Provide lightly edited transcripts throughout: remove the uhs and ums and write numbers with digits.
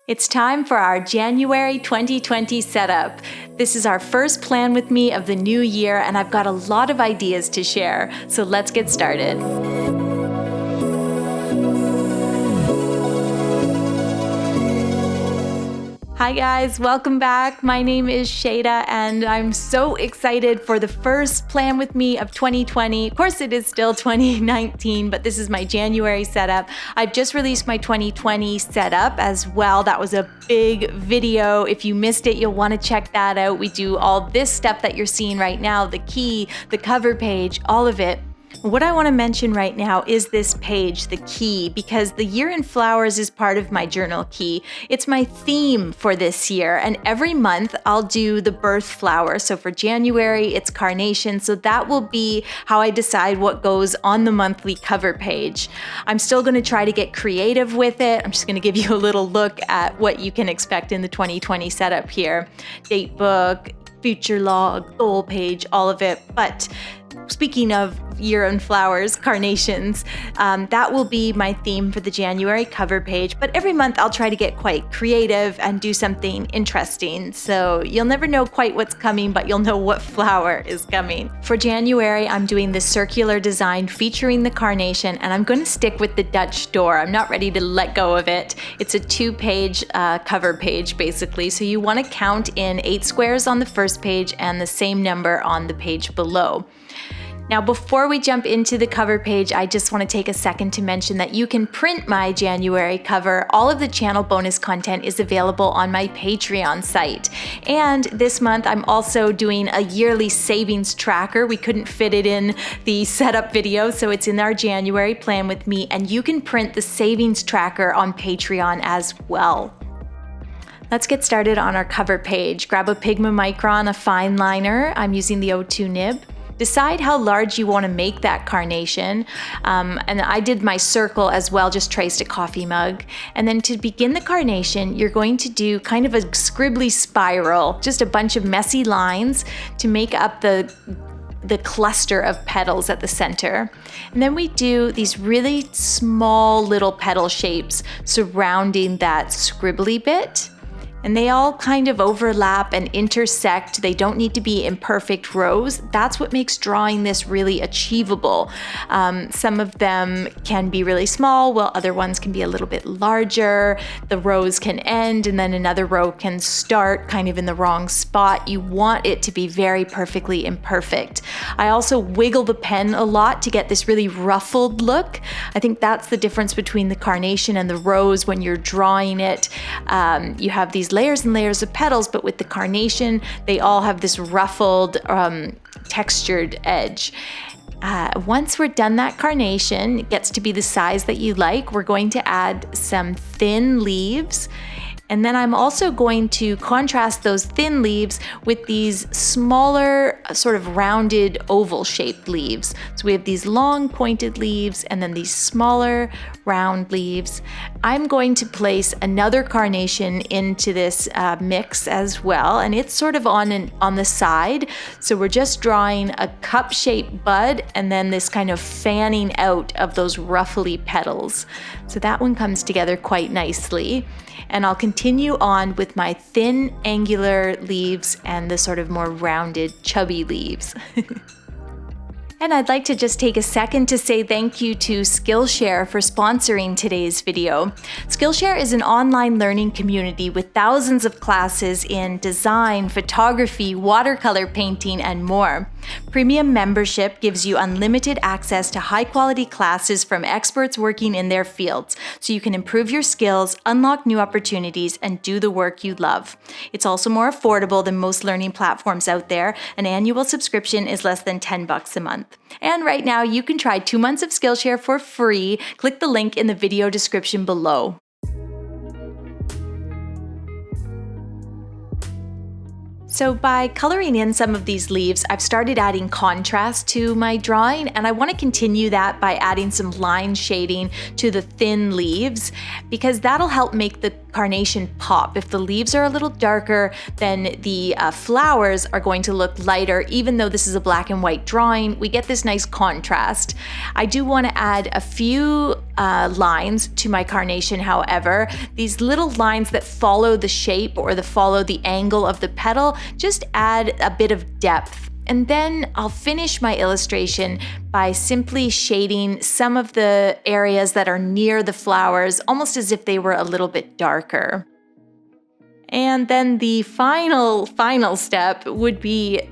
It's time for our January 2020 setup. This is our first plan with me of the new year, and I've got a lot of ideas to share, so let's get started. Hi guys, welcome back. My name is Shayda and I'm so excited for the first plan with me of 2020. Of course it is still 2019, but this is my January setup. I've just released my 2020 setup as well. That was a big video. If you missed it, you'll want to check that out. We do all this stuff that you're seeing right now, the key, the cover page, all of it. What I want to mention right now is this page, the key, because the year in flowers is part of my journal key. It's my theme for this year, and every month I'll do the birth flower. So for January, it's carnations. So that will be how I decide what goes on the monthly cover page. I'm still going to try to get creative with it. I'm just going to give you a little look at what you can expect in the 2020 setup here. Date book, future log, goal page, all of it. But speaking of year in flowers, carnations, that will be my theme for the January cover page. But every month I'll try to get quite creative and do something interesting. So you'll never know quite what's coming, but you'll know what flower is coming. For January, I'm doing this circular design featuring the carnation, and I'm going to stick with the Dutch door. I'm not ready to let go of it. It's a 2-page cover page, basically. So you want to count in 8 squares on the first page and the same number on the page below. Now, before we jump into the cover page, I just want to take a second to mention that you can print my January cover. All of the channel bonus content is available on my Patreon site. And this month, I'm also doing a yearly savings tracker. We couldn't fit it in the setup video, so it's in our January plan with me. And you can print the savings tracker on Patreon as well. Let's get started on our cover page. Grab a Pigma Micron, a fine liner. I'm using the O2 nib. Decide how large you want to make that carnation. And I did my circle as well, just traced a coffee mug. And then to begin the carnation, you're going to do kind of a scribbly spiral, just a bunch of messy lines to make up the cluster of petals at the center. And then we do these really small little petal shapes surrounding that scribbly bit. And they all kind of overlap and intersect. They don't need to be in perfect rows. That's what makes drawing this really achievable. Some of them can be really small, while other ones can be a little bit larger. The rows can end, and then another row can start kind of in the wrong spot. You want it to be very perfectly imperfect. I also wiggle the pen a lot to get this really ruffled look. I think that's the difference between the carnation and the rose when you're drawing it. You have these layers and layers of petals, but with the carnation, they all have this ruffled, textured edge. Once we're done that carnation, it gets to be the size that you like. We're going to add some thin leaves. And then I'm also going to contrast those thin leaves with these smaller, sort of rounded oval-shaped leaves. So we have these long pointed leaves and then these smaller round leaves. I'm going to place another carnation into this mix as well, and it's sort of on the side. So we're just drawing a cup-shaped bud and then this kind of fanning out of those ruffly petals. So that one comes together quite nicely. And I'll continue on with my thin, angular leaves and the sort of more rounded, chubby leaves. And I'd like to just take a second to say thank you to Skillshare for sponsoring today's video. Skillshare is an online learning community with thousands of classes in design, photography, watercolor painting, and more. Premium membership gives you unlimited access to high-quality classes from experts working in their fields, so you can improve your skills, unlock new opportunities, and do the work you love. It's also more affordable than most learning platforms out there. An annual subscription is less than $10 a month. And right now, you can try 2 months of Skillshare for free. Click the link in the video description below. So by coloring in some of these leaves, I've started adding contrast to my drawing, and I want to continue that by adding some line shading to the thin leaves, because that'll help make the carnation pop. If the leaves are a little darker, then the flowers are going to look lighter. Even though this is a black and white drawing, we get this nice contrast. I do want to add a few lines to my carnation, however. These little lines that follow the shape or follow the angle of the petal just add a bit of depth. And then I'll finish my illustration by simply shading some of the areas that are near the flowers, almost as if they were a little bit darker. And then the final step would be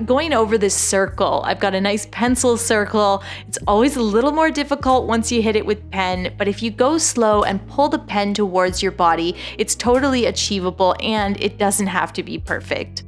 going over this circle. I've got a nice pencil circle. It's always a little more difficult once you hit it with pen, but if you go slow and pull the pen towards your body, it's totally achievable and it doesn't have to be perfect.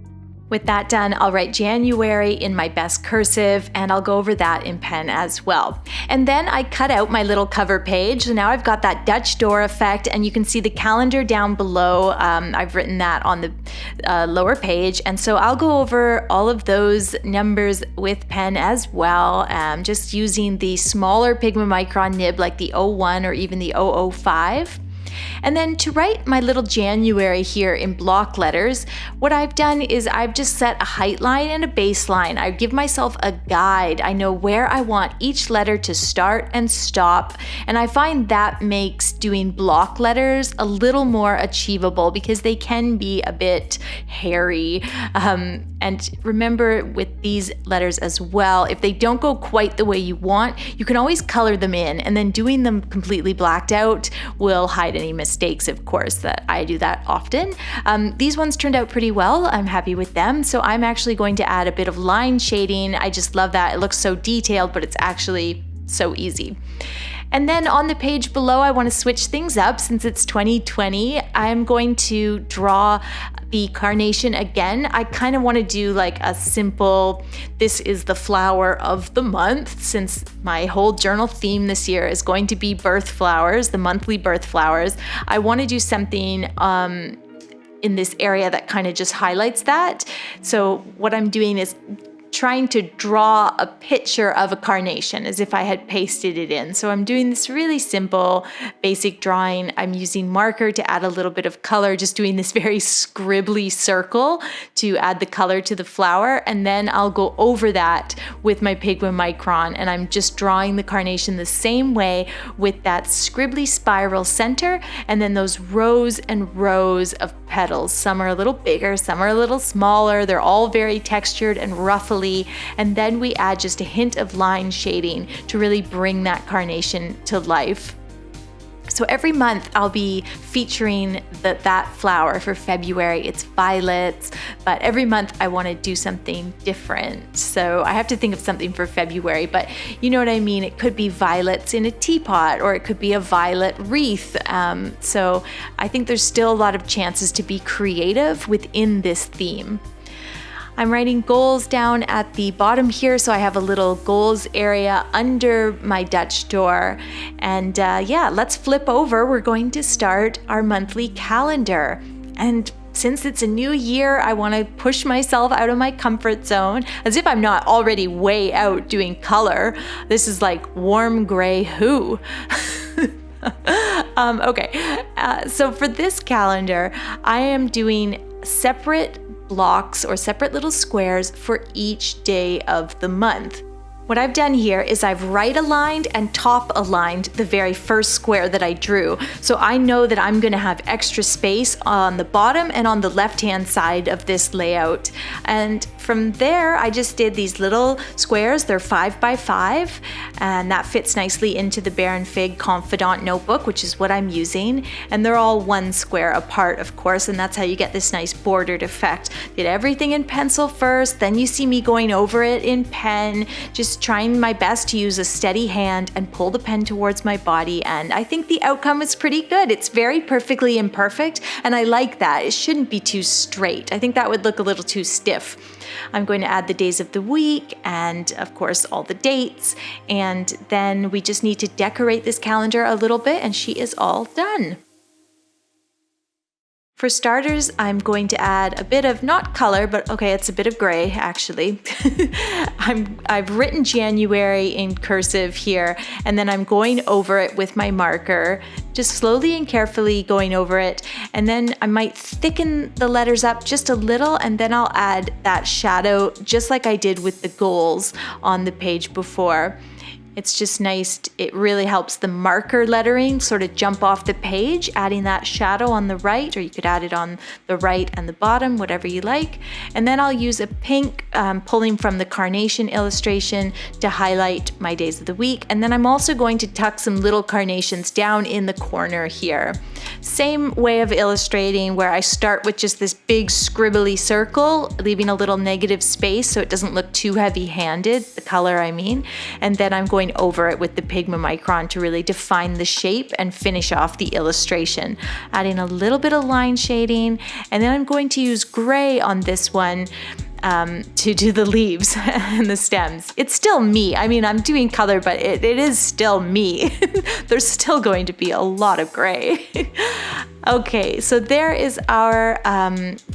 With that done, I'll write January in my best cursive, and I'll go over that in pen as well. And then I cut out my little cover page. So now I've got that Dutch door effect, and you can see the calendar down below. I've written that on the lower page. And so I'll go over all of those numbers with pen as well, just using the smaller Pigment Micron nib like the 01 or even the 005. And then to write my little January here in block letters, what I've done is I've just set a height line and a baseline. I give myself a guide. I know where I want each letter to start and stop. And I find that makes doing block letters a little more achievable because they can be a bit hairy. And remember with these letters as well, if they don't go quite the way you want, you can always color them in, and then doing them completely blacked out will hide any mistakes, of course, that I do that often. These ones turned out pretty well. I'm happy with them. So I'm actually going to add a bit of line shading. I just love that. It looks so detailed, but it's actually so easy. And then on the page below, I want to switch things up since it's 2020. I'm going to draw the carnation again. I kind of want to do like a simple, this is the flower of the month, since my whole journal theme this year is going to be birth flowers, the monthly birth flowers. I want to do something in this area that kind of just highlights that. So what I'm doing is trying to draw a picture of a carnation as if I had pasted it in. So I'm doing this really simple, basic drawing. I'm using marker to add a little bit of color, just doing this very scribbly circle to add the color to the flower. And then I'll go over that with my Pigment Micron, and I'm just drawing the carnation the same way with that scribbly spiral center, and then those rows and rows of petals. Some are a little bigger, some are a little smaller. They're all very textured and ruffly. And then we add just a hint of line shading to really bring that carnation to life. So every month I'll be featuring that flower. For February, it's violets, but every month I want to do something different. So I have to think of something for February, but you know what I mean? It could be violets in a teapot, or it could be a violet wreath. So I think there's still a lot of chances to be creative within this theme. I'm writing goals down at the bottom here, so I have a little goals area under my Dutch door. And yeah, let's flip over. We're going to start our monthly calendar. And since it's a new year, I want to push myself out of my comfort zone, as if I'm not already way out doing color. This is like warm gray who. Okay, so for this calendar, I am doing separate blocks or separate little squares for each day of the month. What I've done here is I've right aligned and top aligned the very first square that I drew. So I know that I'm gonna have extra space on the bottom and on the left-hand side of this layout. And from there, I just did these little squares. They're 5 by 5, and that fits nicely into the Baron Fig Confidant notebook, which is what I'm using. And they're all one square apart, of course, and that's how you get this nice bordered effect. Did everything in pencil first, then you see me going over it in pen, just trying my best to use a steady hand and pull the pen towards my body, and I think the outcome is pretty good. It's very perfectly imperfect, and I like that. It shouldn't be too straight. I think that would look a little too stiff. I'm going to add the days of the week and, of course, all the dates, and then we just need to decorate this calendar a little bit, and she is all done. For starters, I'm going to add a bit of, not color, but okay, it's a bit of gray actually. I've written January in cursive here, and then I'm going over it with my marker, just slowly and carefully going over it. And then I might thicken the letters up just a little, and then I'll add that shadow just like I did with the goals on the page before. It's just nice. It really helps the marker lettering sort of jump off the page, adding that shadow on the right, or you could add it on the right and the bottom, whatever you like. And then I'll use a pink pulling from the Carnation illustration to highlight my days of the week. And then I'm also going to tuck some little carnations down in the corner here. Same way of illustrating, where I start with just this big scribbly circle, leaving a little negative space so it doesn't look too heavy-handed, the color I mean. And then I'm going over it with the Pigma Micron to really define the shape and finish off the illustration, adding a little bit of line shading. And then I'm going to use gray on this one to do the leaves and the stems. It's still me. I mean, I'm doing color, but it is still me. There's still going to be a lot of gray. Okay, so there is our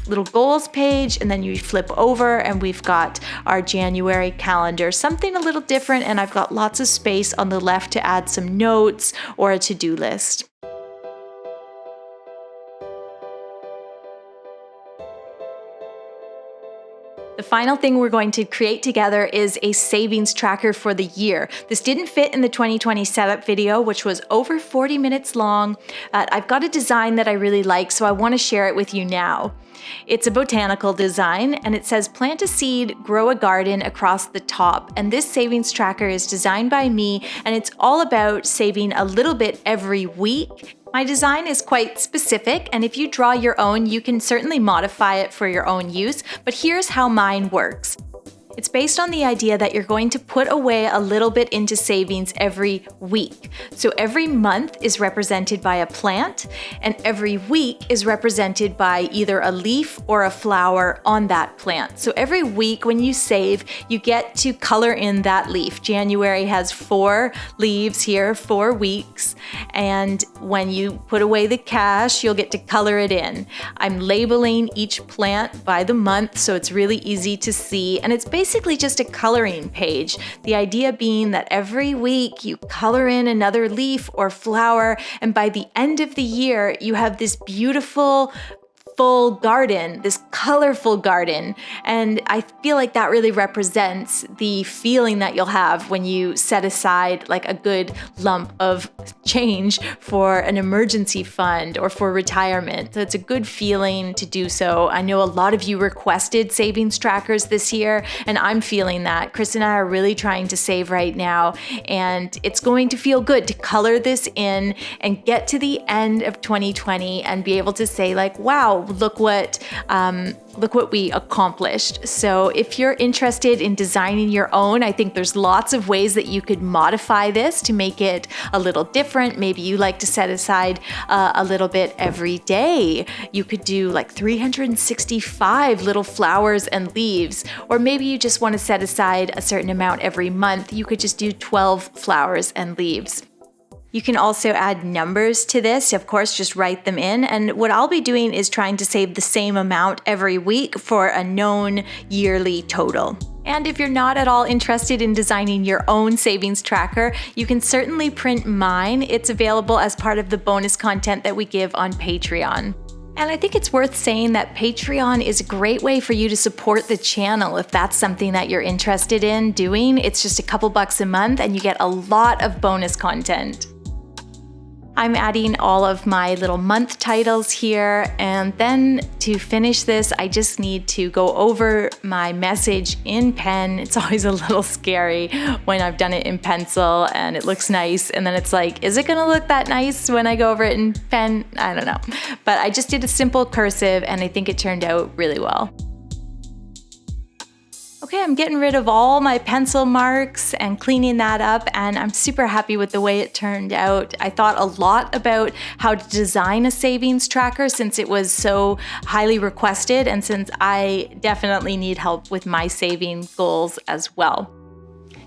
little goals page, and then you flip over and we've got our January calendar, something a little different, and I've got lots of space on the left to add some notes or a to-do list. The final thing we're going to create together is a savings tracker for the year. This didn't fit in the 2020 setup video, which was over 40 minutes long. I've got a design that I really like, so I want to share it with you now. It's a botanical design, and it says plant a seed, grow a garden across the top. And this savings tracker is designed by me, and it's all about saving a little bit every week. My design is quite specific, and if you draw your own, you can certainly modify it for your own use, but here's how mine works. It's based on the idea that you're going to put away a little bit into savings every week. So every month is represented by a plant, and every week is represented by either a leaf or a flower on that plant. So every week when you save, you get to color in that leaf. January has 4 leaves here, 4 weeks, and when you put away the cash, you'll get to color it in. I'm labeling each plant by the month, so it's really easy to see, and it's basically just a coloring page. The idea being that every week you color in another leaf or flower, and by the end of the year, you have this beautiful full garden, this colorful garden. And I feel like that really represents the feeling that you'll have when you set aside like a good lump of change for an emergency fund or for retirement. So it's a good feeling to do so. I know a lot of you requested savings trackers this year, and I'm feeling that. Chris and I are really trying to save right now, and it's going to feel good to color this in and get to the end of 2020 and be able to say like, wow, look what we accomplished. So if you're interested in designing your own, I think there's lots of ways that you could modify this to make it a little different. Maybe you like to set aside a little bit every day. You could do like 365 little flowers and leaves, or maybe you just want to set aside a certain amount every month. You could just do 12 flowers and leaves. You can also add numbers to this, of course, just write them in. And what I'll be doing is trying to save the same amount every week for a known yearly total. And if you're not at all interested in designing your own savings tracker, you can certainly print mine. It's available as part of the bonus content that we give on Patreon. And I think it's worth saying that Patreon is a great way for you to support the channel if that's something that you're interested in doing. It's just a couple bucks a month and you get a lot of bonus content. I'm adding all of my little month titles here, and then to finish this, I just need to go over my message in pen. It's always a little scary when I've done it in pencil and it looks nice, and then it's like, is it gonna look that nice when I go over it in pen? I don't know. But I just did a simple cursive and I think it turned out really well. Okay, I'm getting rid of all my pencil marks and cleaning that up, and I'm super happy with the way it turned out. I thought a lot about how to design a savings tracker since it was so highly requested, and since I definitely need help with my saving goals as well.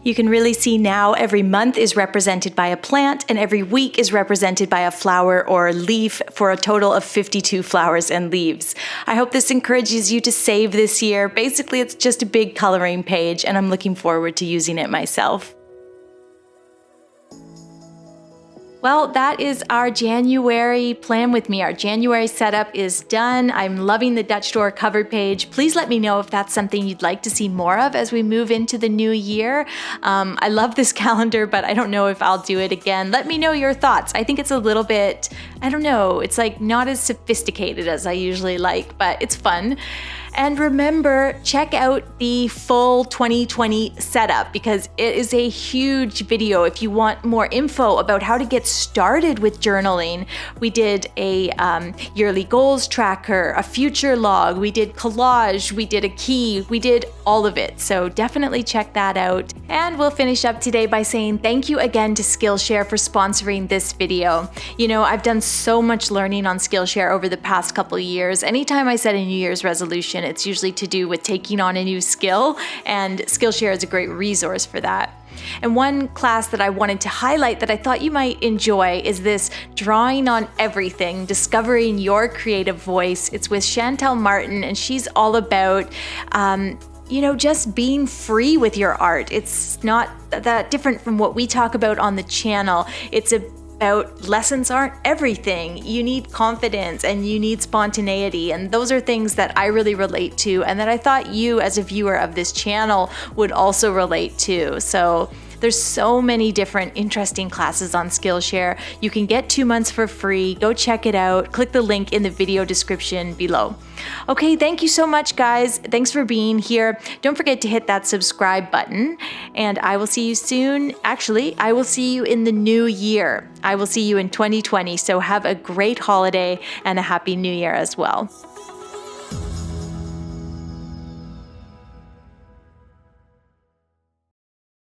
You can really see now every month is represented by a plant and every week is represented by a flower or leaf for a total of 52 flowers and leaves. I hope this encourages you to save this year. Basically, it's just a big coloring page and I'm looking forward to using it myself. Well, that is our January plan with me. Our January setup is done. I'm loving the Dutch door cover page. Please let me know if that's something you'd like to see more of as we move into the new year. I love this calendar, but I don't know if I'll do it again. Let me know your thoughts. I think it's a little bit, I don't know, it's like not as sophisticated as I usually like, but it's fun. And remember, check out the full 2020 setup because it is a huge video if you want more info about how to get started with journaling. We did a yearly goals tracker, a future log, we did collage, we did a key, we did all of it. So definitely check that out. And we'll finish up today by saying thank you again to Skillshare for sponsoring this video. You know, I've done so much learning on Skillshare over the past couple of years. Anytime I set a New Year's resolution, it's usually to do with taking on a new skill, and Skillshare is a great resource for that. And one class that I wanted to highlight that I thought you might enjoy is this Drawing on Everything, Discovering Your Creative Voice. It's with Chantel Martin, and she's all about just being free with your art. It's not that different from what we talk about on the channel. It's about lessons aren't everything. You need confidence and you need spontaneity, and those are things that I really relate to and that I thought you as a viewer of this channel would also relate to. So there's so many different interesting classes on Skillshare. You can get 2 months for free. Go check it out. Click the link in the video description below. Okay, thank you so much, guys. Thanks for being here. Don't forget to hit that subscribe button, and I will see you soon. Actually, I will see you in the new year. I will see you in 2020, so have a great holiday and a happy new year as well.